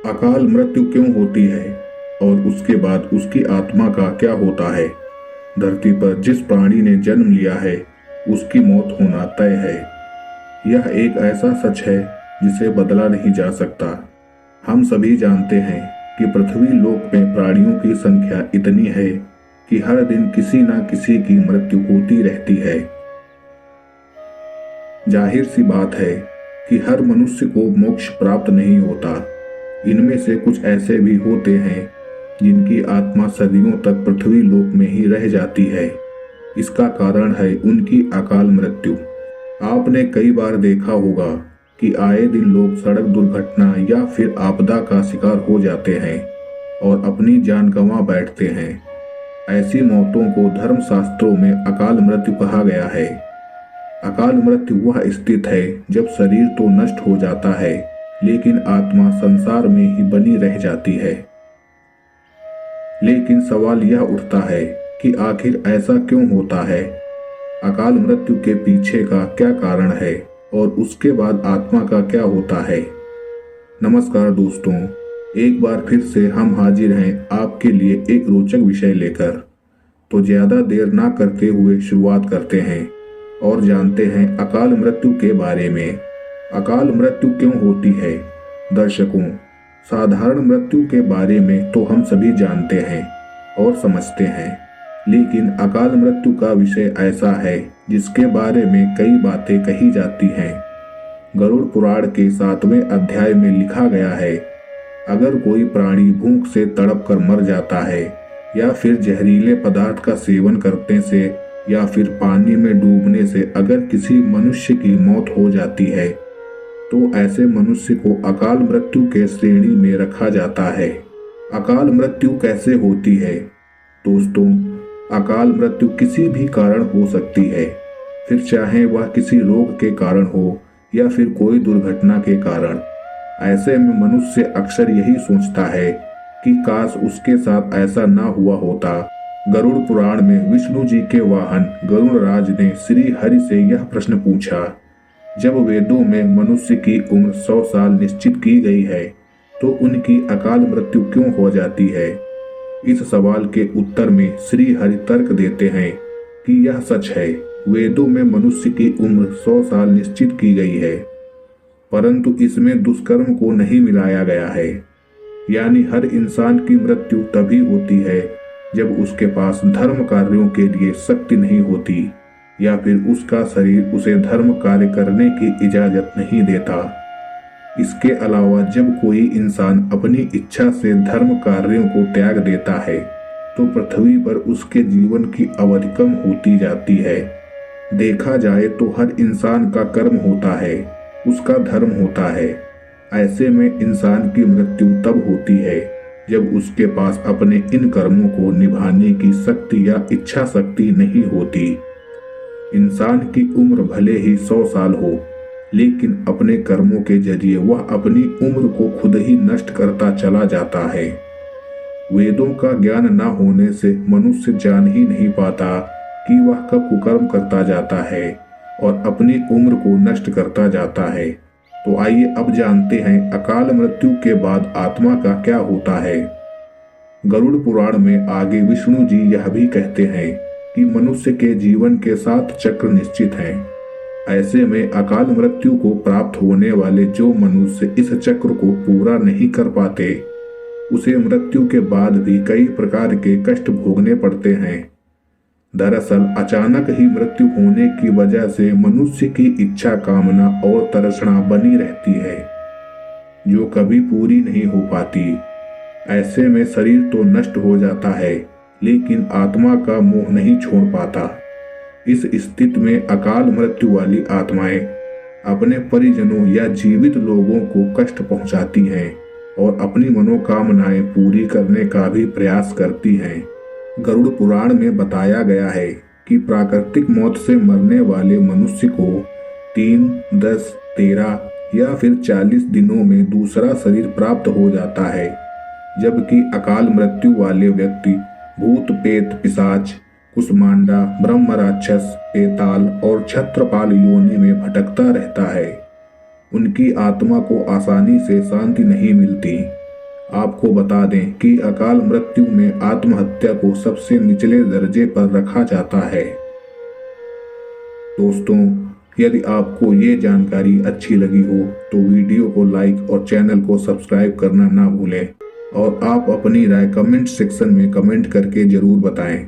अकाल मृत्यु क्यों होती है और उसके बाद उसकी आत्मा का क्या होता है। धरती पर जिस प्राणी ने जन्म लिया है उसकी मौत होना तय है। यह एक ऐसा सच है जिसे बदला नहीं जा सकता। हम सभी जानते हैं कि पृथ्वी लोक में प्राणियों की संख्या इतनी है कि हर दिन किसी न किसी की मृत्यु होती रहती है। जाहिर सी बात है कि हर मनुष्य को मोक्ष प्राप्त नहीं होता। इनमें से कुछ ऐसे भी होते हैं जिनकी आत्मा सदियों तक पृथ्वी लोक में ही रह जाती है। इसका कारण है उनकी अकाल मृत्यु। आपने कई बार देखा होगा कि आए दिन लोग सड़क दुर्घटना या फिर आपदा का शिकार हो जाते हैं और अपनी जान गंवा बैठते हैं। ऐसी मौतों को धर्मशास्त्रों में अकाल मृत्यु कहा गया है। अकाल मृत्यु वह स्थिति है जब शरीर तो नष्ट हो जाता है लेकिन आत्मा संसार में ही बनी रह जाती है। लेकिन सवाल यह उठता है कि आखिर ऐसा क्यों होता है। अकाल मृत्यु के पीछे का क्या कारण है और उसके बाद आत्मा का क्या होता है। नमस्कार दोस्तों, एक बार फिर से हम हाजिर हैं आपके लिए एक रोचक विषय लेकर। तो ज्यादा देर ना करते हुए शुरुआत करते हैं और जानते हैं अकाल मृत्यु के बारे में। अकाल मृत्यु क्यों होती है। दर्शकों, साधारण मृत्यु के बारे में तो हम सभी जानते हैं और समझते हैं, लेकिन अकाल मृत्यु का विषय ऐसा है जिसके बारे में कई बातें कही जाती हैं। गरुड़ पुराण के 7वें अध्याय में लिखा गया है, अगर कोई प्राणी भूख से तड़प कर मर जाता है या फिर जहरीले पदार्थ का सेवन करने से या फिर पानी में डूबने से अगर किसी मनुष्य की मौत हो जाती है तो ऐसे मनुष्य को अकाल मृत्यु के श्रेणी में रखा जाता है। अकाल मृत्यु कैसे होती है। दोस्तों, अकाल मृत्यु किसी भी कारण हो सकती है, फिर चाहे वह किसी रोग के कारण हो या फिर कोई दुर्घटना के कारण। ऐसे में मनुष्य अक्सर यही सोचता है कि काश उसके साथ ऐसा ना हुआ होता। गरुड़ पुराण में विष्णु जी के वाहन गरुड़ राज ने श्री हरि से यह प्रश्न पूछा, जब वेदों में मनुष्य की उम्र 100 साल निश्चित की गई है तो उनकी अकाल मृत्यु क्यों हो जाती है। इस सवाल के उत्तर में श्री हरि तर्क देते हैं कि यह सच है, वेदों में मनुष्य की उम्र 100 साल निश्चित की गई है, परंतु इसमें दुष्कर्म को नहीं मिलाया गया है। यानी हर इंसान की मृत्यु तभी होती है जब उसके पास धर्म कार्यों के लिए शक्ति नहीं होती या फिर उसका शरीर उसे धर्म कार्य करने की इजाजत नहीं देता। इसके अलावा जब कोई इंसान अपनी इच्छा से धर्म कार्यों को त्याग देता है तो पृथ्वी पर उसके जीवन की अवधि कम होती जाती है। देखा जाए तो हर इंसान का कर्म होता है, उसका धर्म होता है। ऐसे में इंसान की मृत्यु तब होती है जब उसके पास अपने इन कर्मों को निभाने की शक्ति या इच्छा शक्ति नहीं होती। इंसान की उम्र भले ही 100 साल हो, लेकिन अपने कर्मों के जरिए वह अपनी उम्र को खुद ही नष्ट करता चला जाता है। वेदों का ज्ञान न होने से मनुष्य जान ही नहीं पाता कि वह कब कुकर्म करता जाता है और अपनी उम्र को नष्ट करता जाता है। तो आइए अब जानते हैं अकाल मृत्यु के बाद आत्मा का क्या होता है। गरुड़ पुराण में आगे विष्णु जी यह भी कहते हैं कि मनुष्य के जीवन के 7 चक्र निश्चित हैं। ऐसे में अकाल मृत्यु को प्राप्त होने वाले जो मनुष्य इस चक्र को पूरा नहीं कर पाते उसे मृत्यु के बाद भी कई प्रकार के कष्ट भोगने पड़ते हैं। दरअसल अचानक ही मृत्यु होने की वजह से मनुष्य की इच्छा कामना और तृष्णा बनी रहती है जो कभी पूरी नहीं हो पाती। ऐसे में शरीर तो नष्ट हो जाता है लेकिन आत्मा का मोह नहीं छोड़ पाता। इस स्थिति में अकाल मृत्यु वाली आत्माएं अपने परिजनों या जीवित लोगों को कष्ट पहुंचाती हैं और अपनी मनोकामनाएं पूरी करने का भी प्रयास करती हैं। गरुड़ पुराण में बताया गया है कि प्राकृतिक मौत से मरने वाले मनुष्य को 3, 10, 13 या फिर 40 दिनों में दूसरा शरीर प्राप्त हो जाता है, जबकि अकाल मृत्यु वाले व्यक्ति भूत पेत पिशाच कुष्मांडा ब्रह्म राक्षस पेताल और छत्रपाल योनि में भटकता रहता है। उनकी आत्मा को आसानी से शांति नहीं मिलती। आपको बता दें कि अकाल मृत्यु में आत्महत्या को सबसे निचले दर्जे पर रखा जाता है। दोस्तों, यदि आपको ये जानकारी अच्छी लगी हो तो वीडियो को लाइक और चैनल को सब्सक्राइब करना ना भूलें और आप अपनी राय कमेंट सेक्शन में कमेंट करके जरूर बताएं।